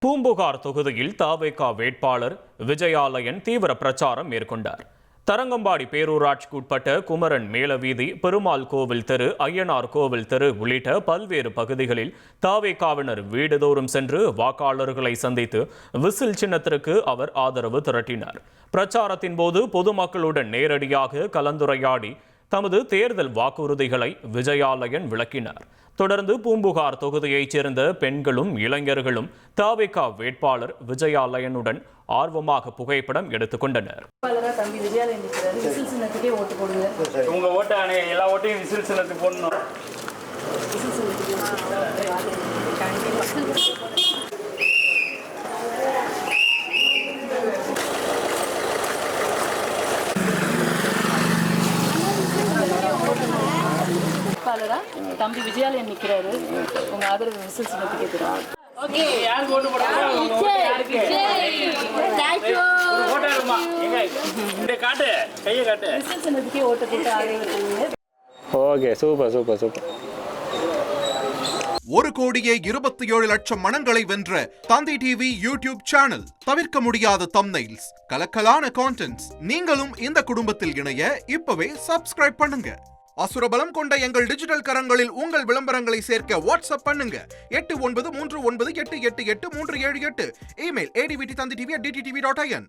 பூம்புகார் தொகுதியில் தவேக வேட்பாளர் விஜயாலயன் தீவிர பிரச்சாரம் மேற்கொண்டார். தரங்கம்பாடி பேரூராட்சிக்கு உட்பட்ட குமரன் மேலவீதி, பெருமாள் கோவில் தெரு, ஐயனார் கோவில் தெரு உள்ளிட்ட பல்வேறு பகுதிகளில் தவேகவினர் வீடுதோறும் சென்று வாக்காளர்களை சந்தித்து விசில் சின்னத்திற்கு அவர் ஆதரவு திரட்டினார். பிரச்சாரத்தின் போது பொதுமக்களுடன் நேரடியாக கலந்துரையாடி தமது தேர்தல் வாக்குறுதிகளை விஜயாலயன் விளக்கினார். தொடர்ந்து பூம்புகார் தொகுதியைச் சேர்ந்த பெண்களும் இளைஞர்களும் தவேக வேட்பாளர் விஜயாலயனுடன் ஆர்வமாக புகைப்படம் எடுத்துக் கொண்டனர். தம்பி விஜயாலயன் நிற்கிறாரு. உங்க ஆதரவு விசில் சின்னத்துக்கு எதிராக. விசில் சின்னத்துக்கே ஓட்டு போட்டு ஆதரவு. Okay, super super super. 1,27,00,000 மனங்களை வென்ற தந்தி டிவி யூடியூப் சேனல். தவிர்க்க முடியாத தம்ப்நெயில்ஸ், கலக்கலான கான்டென்ட்ஸ். நீங்களும் இந்த குடும்பத்தில் இணைய இப்பவே சப்ஸ்கிரைப் பண்ணுங்க. அசுரபலம் கொண்ட எங்கள் டிஜிட்டல் கரங்களில் உங்கள் விளம்பரங்களை சேர்க்க வாட்ஸ்அப் பண்ணுங்க. 8939888378. Email advtthanditv@dttv.in.